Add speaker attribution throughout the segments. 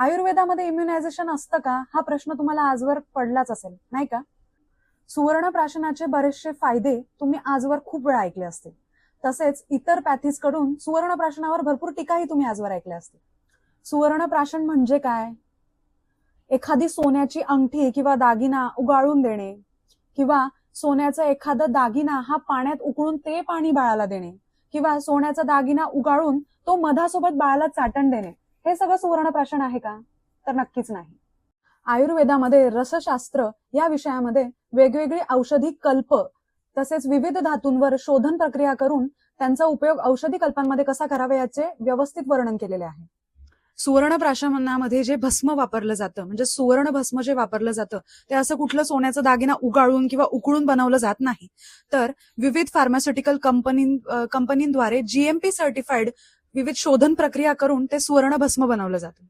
Speaker 1: आयुर्वेदामध्ये immunisation असतं का हा प्रश्न तुम्हाला आजवर पडलाच असेल, नाही का? सुवर्णप्राशनाचे बरेचसे फायदे तुम्ही आजवर खूप वेळा ऐकले असतील. तसेच इतर पॅथीज कडून सुवर्णप्राशनावर भरपूर टीकाही तुम्ही आजवर ऐकल्या असतील. सुवर्णप्राशन म्हणजे काय? एखादी सोन्याची अंगठी किंवा दागिना उगाळून देणे, किंवा सोन्याचा एखादा दागिना हा पाण्यात उकळून ते पाणी बाळाला देणे, किंवा सोन्याचा दागिना उगाळून तो मधासोबत बाळाला चाटण देणे, हे सगळं सुवर्णप्राशन आहे का? तर नक्कीच नाही. आयुर्वेदामध्ये रसशास्त्र या विषयामध्ये वेगवेगळी औषधी कल्प तसेच विविध धातूंवर शोधन प्रक्रिया करून त्यांचा उपयोग औषधी कल्पांमध्ये कसा करावा याचे व्यवस्थित वर्णन केलेले आहे. सुवर्णप्राशनामध्ये जे भस्म वापरलं जातं, म्हणजे सुवर्ण भस्म जे वापरलं जातं, ते असं कुठलं सोन्याचं दागिना उगाळून किंवा उकळून बनवलं जात नाही, तर विविध फार्मास्युटिकल कंपनीद्वारे जीएमपी सर्टिफाईड विविध शोधन प्रक्रिया करून ते सुवर्ण भस्म बनवलं जातं.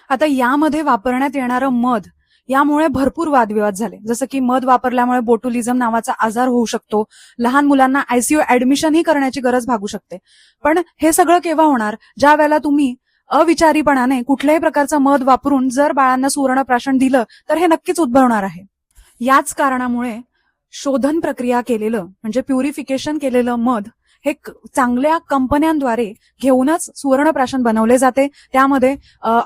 Speaker 1: आता यामध्ये वापरण्यात येणारं मध, यामुळे भरपूर वादविवाद झाले. जसं की मध वापरल्यामुळे बोटुलिझम नावाचा आजार होऊ शकतो, लहान मुलांना आयसीयू ऍडमिशनही करण्याची गरज भागू शकते. पण हे सगळं केव्हा होणार? ज्या वेळेला तुम्ही अविचारीपणाने कुठल्याही प्रकारचं मध वापरून जर बाळांना सुवर्णप्राशन दिलं तर हे नक्कीच उद्भवणार आहे. याच कारणामुळे शोधन प्रक्रिया केलेलं म्हणजे प्युरिफिकेशन केलेलं मध हे चांगल्या कंपन्यांद्वारे घेऊनच सुवर्णप्राशन बनवले जाते. त्यामध्ये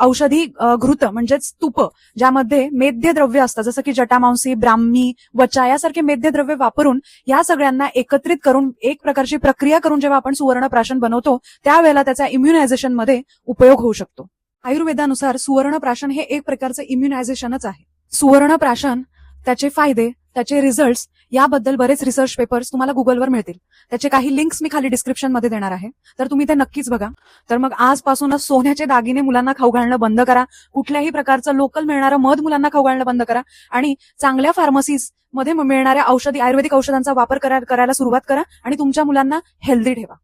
Speaker 1: औषधी घृत म्हणजेच तुप, ज्यामध्ये मेद्य द्रव्य असतं, जसं की जटामांसी, ब्राह्मी, वचा यासारखे मेद्य द्रव्य वापरून या सगळ्यांना एकत्रित करून एक प्रकारची प्रक्रिया करून जेव्हा आपण सुवर्णप्राशन बनवतो त्यावेळेला त्याचा इम्युनायझेशन मध्ये उपयोग होऊ शकतो. आयुर्वेदानुसार सुवर्णप्राशन हे एक प्रकारचं इम्युनायझेशनच आहे. सुवर्णप्राशन, त्याचे फायदे, त्याचे रिझल्ट्स याबद्दल बरेच रिसर्च पेपर्स तुम्हाला गुगलवर मिळतील. त्याचे काही लिंक्स मी खाली डिस्क्रिप्शन मध्ये देणार आहे, तर तुम्ही ते नक्कीच बघा. तर मग आजपासूनच सोन्याचे दागिने मुलांना खाऊ घालणं बंद करा, कुठल्याही प्रकारचं लोकल मिळणारं मध मुलांना खाऊ घालणं बंद करा, आणि चांगल्या फार्मसीज मध्ये मिळणाऱ्या आयुर्वेदिक औषधांचा वापर करायला सुरुवात करा आणि तुमच्या मुलांना हेल्दी ठेवा.